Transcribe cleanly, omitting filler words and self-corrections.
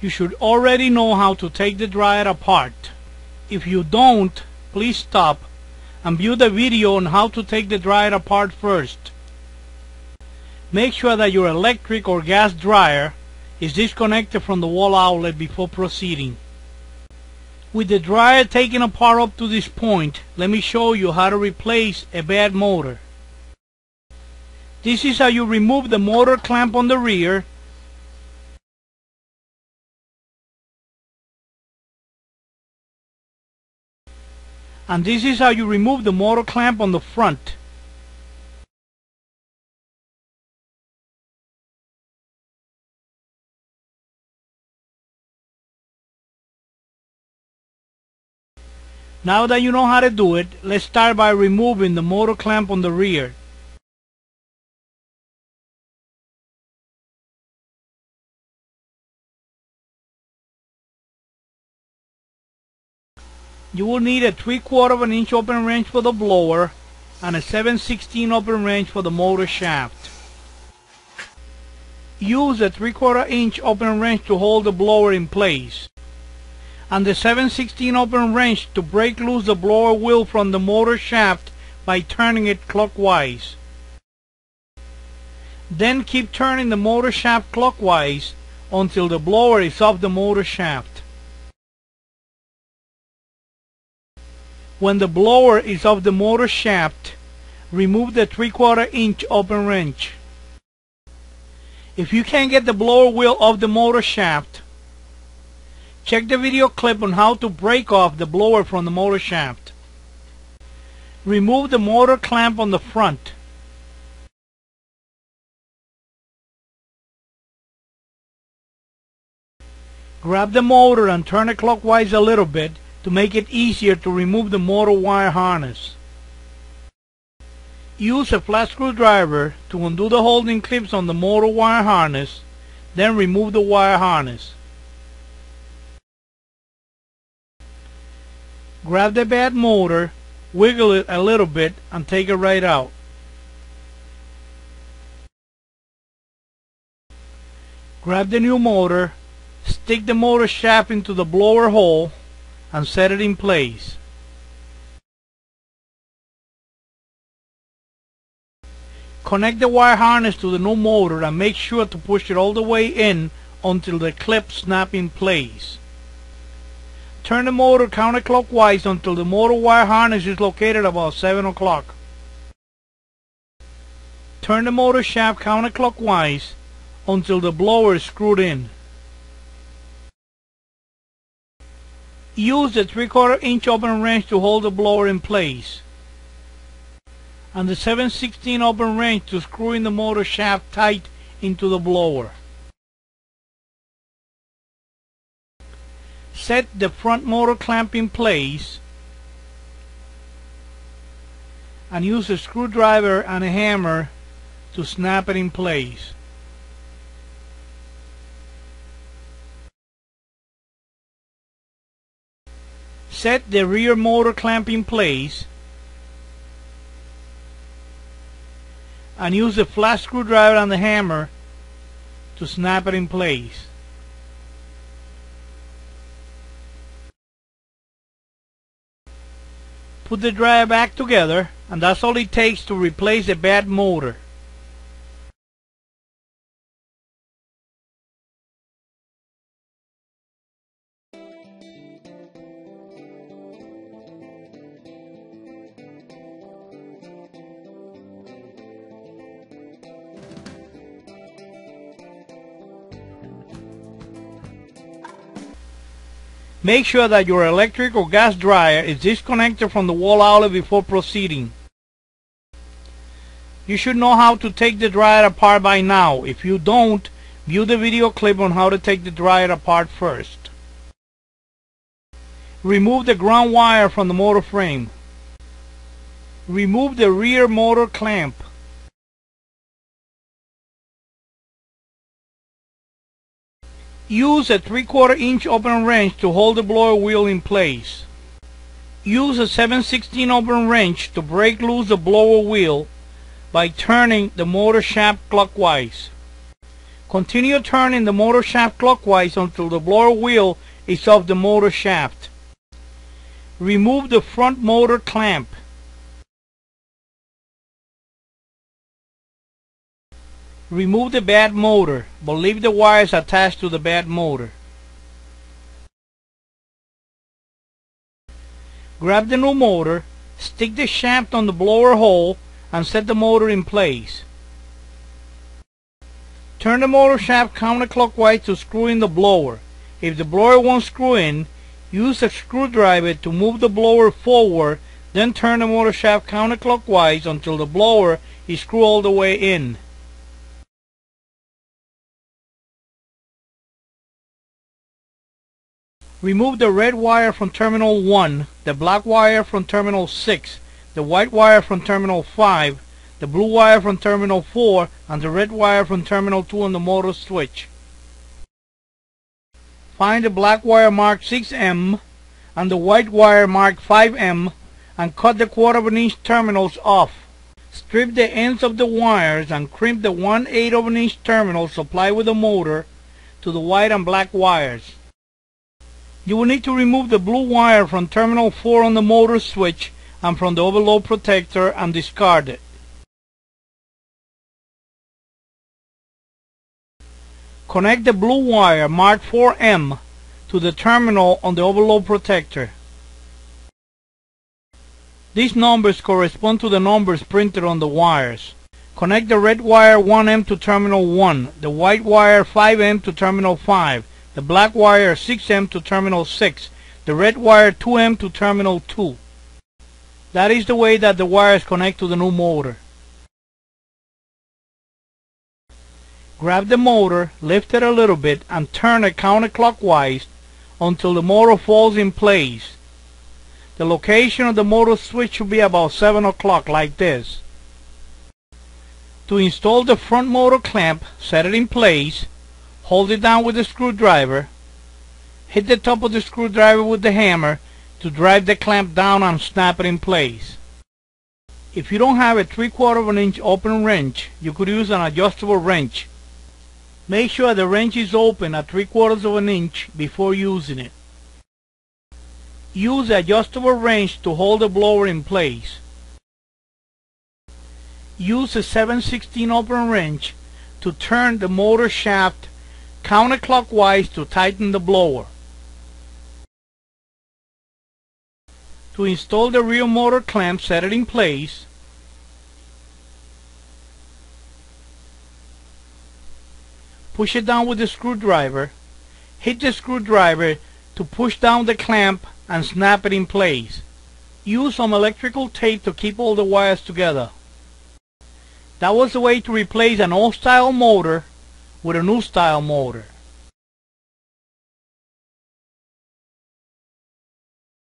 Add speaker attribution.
Speaker 1: You should already know how to take the dryer apart. If you don't, please stop and view the video on how to take the dryer apart first. Make sure that your electric or gas dryer is disconnected from the wall outlet before proceeding. With the dryer taken apart up to this point, let me show you how to replace a bad motor. This is how you remove the motor clamp on the rear, and this is how you remove the motor clamp on the front. Now that you know how to do it, let's start by removing the motor clamp on the rear. You will need a 3/4 inch open wrench for the blower and a 7/16 open wrench for the motor shaft. Use a 3/4 inch open wrench to hold the blower in place, and the 7/16 open wrench to break loose the blower wheel from the motor shaft by turning it clockwise. Then keep turning the motor shaft clockwise until the blower is off the motor shaft. When the blower is off the motor shaft, remove the 3/4 inch open wrench. If you can't get the blower wheel off the motor shaft, check the video clip on how to break off the blower from the motor shaft. Remove the motor clamp on the front. Grab the motor and turn it clockwise a little bit to make it easier to remove the motor wire harness. Use a flat screwdriver to undo the holding clips on the motor wire harness, then remove the wire harness. Grab the bad motor, wiggle it a little bit, and take it right out. Grab the new motor, stick the motor shaft into the blower hole, and set it in place. Connect the wire harness to the new motor and make sure to push it all the way in until the clips snap in place. Turn the motor counterclockwise until the motor wire harness is located about 7 o'clock. Turn the motor shaft counterclockwise until the blower is screwed in. Use the 3/4 inch open wrench to hold the blower in place, and the 7/16 open wrench to screw in the motor shaft tight into the blower. Set the front motor clamp in place and use a screwdriver and a hammer to snap it in place. Set the rear motor clamp in place and use the flat screwdriver and the hammer to snap it in place. Put the dryer back together, and that's all it takes to replace a bad motor. Make sure that your electric or gas dryer is disconnected from the wall outlet before proceeding. You should know how to take the dryer apart by now. If you don't, view the video clip on how to take the dryer apart first. Remove the ground wire from the motor frame. Remove the rear motor clamp. Use a 3/4 inch open wrench to hold the blower wheel in place. Use a 7/16 open wrench to break loose the blower wheel by turning the motor shaft clockwise. Continue turning the motor shaft clockwise until the blower wheel is off the motor shaft. Remove the front motor clamp. Remove the bad motor, but leave the wires attached to the bad motor. Grab the new motor, stick the shaft on the blower hole, and set the motor in place. Turn the motor shaft counterclockwise to screw in the blower. If the blower won't screw in, use a screwdriver to move the blower forward, then turn the motor shaft counterclockwise until the blower is screwed all the way in. Remove the red wire from terminal 1, the black wire from terminal 6, the white wire from terminal 5, the blue wire from terminal 4, and the red wire from terminal 2 on the motor switch. Find the black wire marked 6M and the white wire marked 5M and cut the 1/4 inch terminals off. Strip the ends of the wires and crimp the 1/8 inch terminals supplied with the motor to the white and black wires. You will need to remove the blue wire from terminal 4 on the motor switch and from the overload protector and discard it. Connect the blue wire marked 4M to the terminal on the overload protector. These numbers correspond to the numbers printed on the wires. Connect the red wire 1M to terminal 1, the white wire 5M to terminal 5, the black wire 6M to terminal 6, the red wire 2M to terminal 2. That is the way that the wires connect to the new motor. Grab the motor, lift it a little bit, and turn it counterclockwise until the motor falls in place. The location of the motor switch should be about 7 o'clock, like this. To install the front motor clamp, set it in place, hold it down with a screwdriver, hit the top of the screwdriver with the hammer to drive the clamp down and snap it in place. If you don't have a 3/4 inch open wrench, you could use an adjustable wrench. Make sure the wrench is open at 3/4 inch before using it. Use the adjustable wrench to hold the blower in place. Use a 7/16 open wrench to turn the motor shaft counterclockwise to tighten the blower. To install the rear motor clamp, set it in place. Push it down with the screwdriver. Hit the screwdriver to push down the clamp and snap it in place. Use some electrical tape to keep all the wires together. That was the way to replace an old style motor with a new style motor.